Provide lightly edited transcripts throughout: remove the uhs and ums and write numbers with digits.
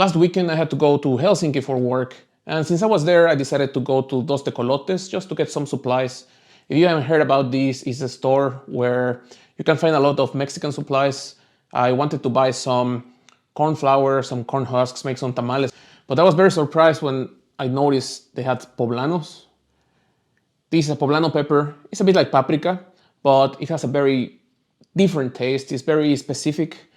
Last weekend I had to go to Helsinki for work, and since I was there, I decided to go to Dos Tecolotes just to get some supplies. If you haven't heard about this, it's a store where you can find a lot of Mexican supplies. I wanted to buy some corn flour, some corn husks, make some tamales, but I was very surprised when I noticed they had poblanos. This is a poblano pepper. It's a bit like paprika, but it has a very different taste. It's very specific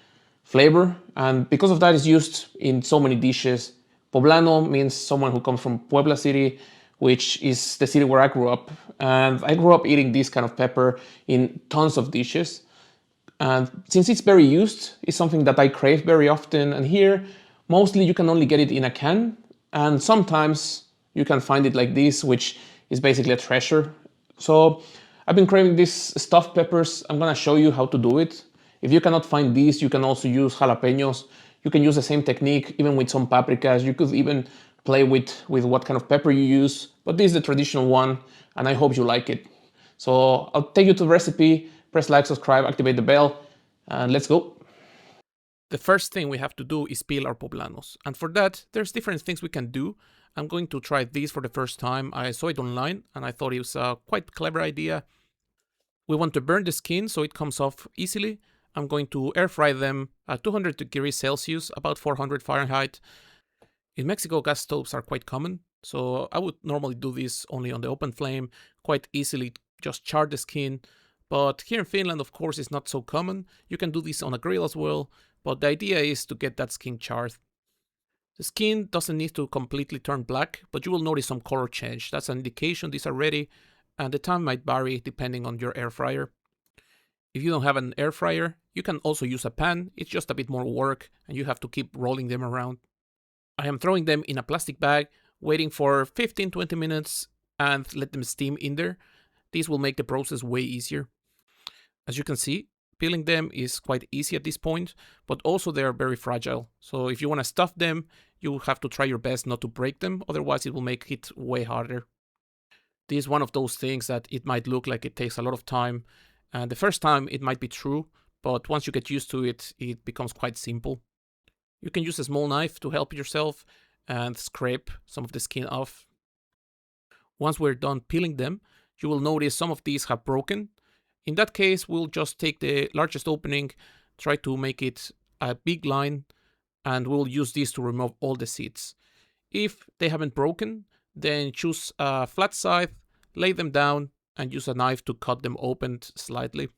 flavor, and because of that, it's used in so many dishes. Poblano means someone who comes from Puebla city, which is the city where I grew up. And I grew up eating this kind of pepper in tons of dishes. And since it's very used, it's something that I crave very often. And here, mostly you can only get it in a can. And sometimes you can find it like this, which is basically a treasure. So I've been craving these stuffed peppers. I'm gonna show you how to do it. If you cannot find these, you can also use jalapenos. You can use the same technique even with some paprikas. You could even play with what kind of pepper you use. But this is the traditional one, and I hope you like it. So I'll take you to the recipe. Press like, subscribe, activate the bell, and let's go. The first thing we have to do is peel our poblanos, and for that there's different things we can do. I'm going to try this for the first time. I saw it online and I thought it was a quite clever idea. We want to burn the skin so it comes off easily. I'm going to air fry them at 200 degrees Celsius, about 400 Fahrenheit. In Mexico, gas stoves are quite common, so I would normally do this only on the open flame, quite easily just char the skin. But here in Finland, of course, it's not so common. You can do this on a grill as well, but the idea is to get that skin charred. The skin doesn't need to completely turn black, but you will notice some color change. That's an indication these are ready, and the time might vary depending on your air fryer. If you don't have an air fryer, you can also use a pan. It's just a bit more work, and you have to keep rolling them around. I am throwing them in a plastic bag, waiting for 15-20 minutes, and let them steam in there. This will make the process way easier. As you can see, peeling them is quite easy at this point, but also they are very fragile. So if you want to stuff them, you have to try your best not to break them, otherwise it will make it way harder. This is one of those things that it might look like it takes a lot of time, and the first time it might be true, but once you get used to it, it becomes quite simple. You can use a small knife to help yourself and scrape some of the skin off. Once we're done peeling them, you will notice some of these have broken. In that case, we'll just take the largest opening, try to make it a big line, and we'll use this to remove all the seeds. If they haven't broken, then choose a flat side, lay them down, and use a knife to cut them open slightly.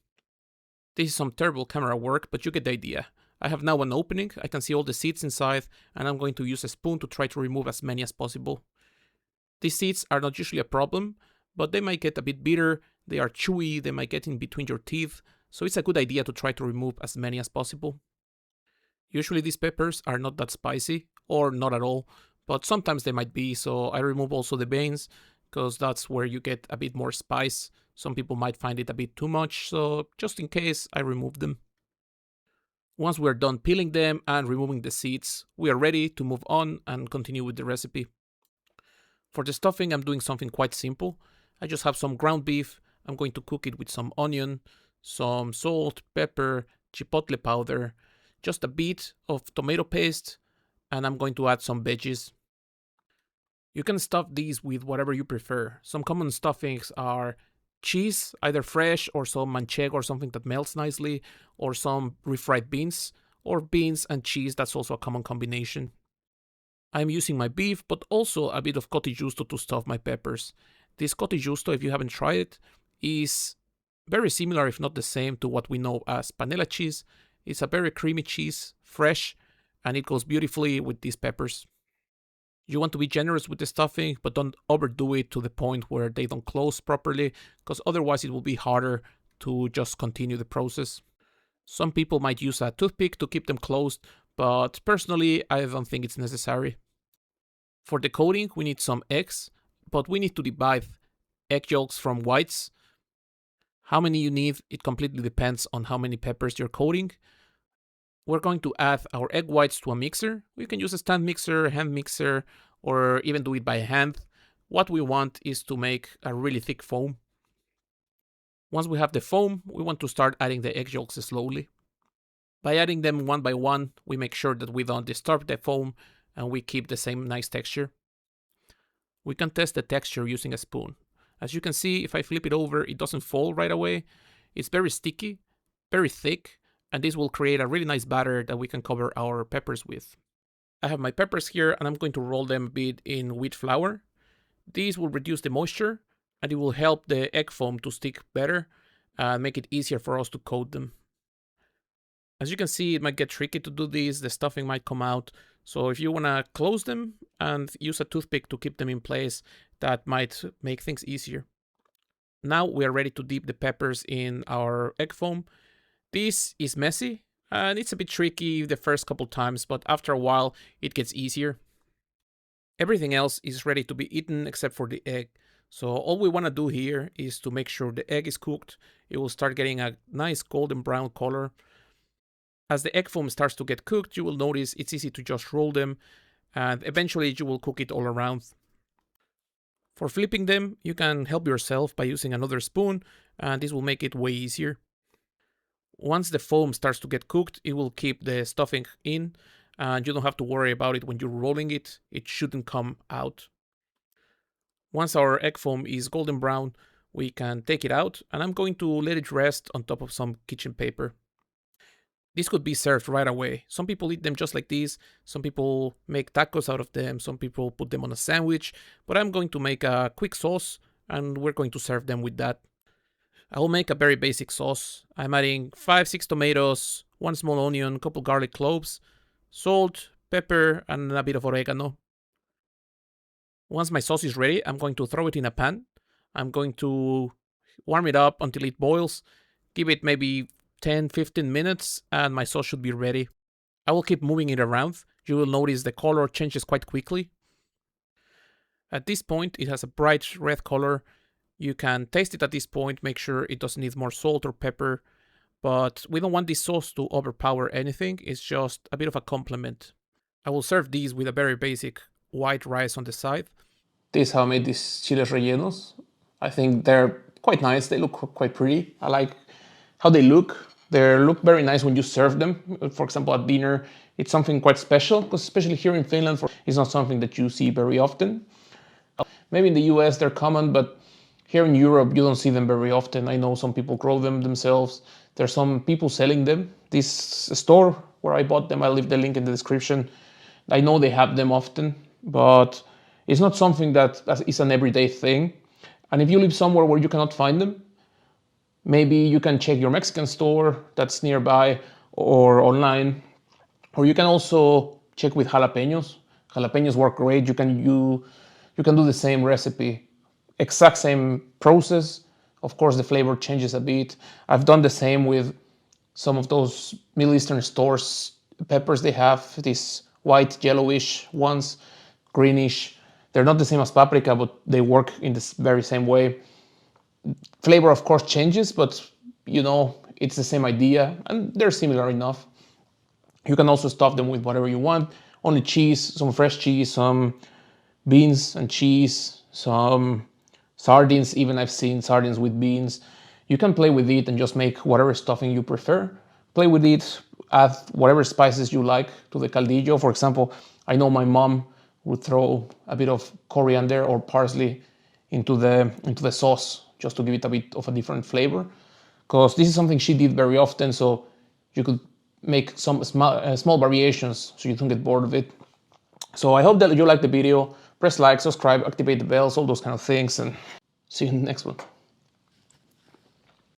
This is some terrible camera work, but you get the idea. I have now an opening, I can see all the seeds inside, and I'm going to use a spoon to try to remove as many as possible. These seeds are not usually a problem, but they might get a bit bitter, they are chewy, they might get in between your teeth, so it's a good idea to try to remove as many as possible. Usually these peppers are not that spicy, or not at all, but sometimes they might be, so I remove also the veins, because that's where you get a bit more spice. Some people might find it a bit too much, so just in case, I remove them. Once we're done peeling them and removing the seeds, we are ready to move on and continue with the recipe. For the stuffing, I'm doing something quite simple. I just have some ground beef. I'm going to cook it with some onion, some salt, pepper, chipotle powder, just a bit of tomato paste, and I'm going to add some veggies. You can stuff these with whatever you prefer. Some common stuffings are cheese, either fresh or some manchego or something that melts nicely, or some refried beans, or beans and cheese, that's also a common combination. I'm using my beef, but also a bit of cottage justo to stuff my peppers. This cottage justo, if you haven't tried it, is very similar, if not the same, to what we know as panela cheese. It's a very creamy cheese, fresh, and it goes beautifully with these peppers. You want to be generous with the stuffing, but don't overdo it to the point where they don't close properly, because otherwise it will be harder to just continue the process. Some people might use a toothpick to keep them closed, but personally I don't think it's necessary. For the coating, we need some eggs, but we need to divide egg yolks from whites. How many you need, it completely depends on how many peppers you're coating. We're going to add our egg whites to a mixer. We can use a stand mixer, hand mixer, or even do it by hand. What we want is to make a really thick foam. Once we have the foam, we want to start adding the egg yolks slowly. By adding them one by one, we make sure that we don't disturb the foam, and we keep the same nice texture. We can test the texture using a spoon. As you can see, if I flip it over, it doesn't fall right away. It's very sticky, very thick, and this will create a really nice batter that we can cover our peppers with. I have my peppers here, and I'm going to roll them a bit in wheat flour. These will reduce the moisture, and it will help the egg foam to stick better and make it easier for us to coat them. As you can see, it might get tricky to do this, the stuffing might come out, so if you want to close them and use a toothpick to keep them in place, that might make things easier. Now we are ready to dip the peppers in our egg foam. This is messy, and it's a bit tricky the first couple times, but after a while it gets easier. Everything else is ready to be eaten except for the egg. So all we want to do here is to make sure the egg is cooked. It will start getting a nice golden brown color. As the egg foam starts to get cooked, you will notice it's easy to just roll them, and eventually you will cook it all around. For flipping them, you can help yourself by using another spoon, and this will make it way easier. Once the foam starts to get cooked, it will keep the stuffing in, and you don't have to worry about it when you're rolling it. It shouldn't come out. Once our egg foam is golden brown, we can take it out, and I'm going to let it rest on top of some kitchen paper. This could be served right away. Some people eat them just like this, some people make tacos out of them, some people put them on a sandwich, but I'm going to make a quick sauce, and we're going to serve them with that. I will make a very basic sauce. I'm adding 5-6 tomatoes, 1 small onion, couple garlic cloves, salt, pepper, and a bit of oregano. Once my sauce is ready, I'm going to throw it in a pan. I'm going to warm it up until it boils, give it maybe 10-15 minutes, and my sauce should be ready. I will keep moving it around. You will notice the color changes quite quickly. At this point, it has a bright red color. You can taste it at this point, make sure it doesn't need more salt or pepper, but we don't want this sauce to overpower anything. It's just a bit of a complement. I will serve these with a very basic white rice on the side. This is how I made these chiles rellenos. I think they're quite nice. They look quite pretty. I like how they look. They look very nice when you serve them. For example, at dinner, it's something quite special, because especially here in Finland, it's not something that you see very often. Maybe in the US they're common, but here in Europe you don't see them very often. I know some people grow them themselves. There's some people selling them. This store where I bought them, I'll leave the link in the description. I know they have them often, but it's not something that is an everyday thing. And if you live somewhere where you cannot find them, maybe you can check your Mexican store that's nearby or online. Or you can also check with jalapenos. Jalapenos work great. You can do the same recipe, exact same process. Of course, the flavor changes a bit. I've done the same with some of those Middle Eastern stores peppers. They have these white, yellowish ones, greenish. They're not the same as paprika, but they work in this very same way. Flavor, of course, changes, but it's the same idea, and they're similar enough. You can also stuff them with whatever you want. Only cheese, some fresh cheese, some beans and cheese, some sardines. Even I've seen sardines with beans. You can play with it and just make whatever stuffing you prefer. Play with it, add whatever spices you like to the caldillo. For example, I know my mom would throw a bit of coriander or parsley into the sauce, just to give it a bit of a different flavor, because this is something she did very often, so you could make some small variations so you don't get bored of it. So I hope that you like the video. Press like, subscribe, activate the bells, all those kind of things, and see you in the next one.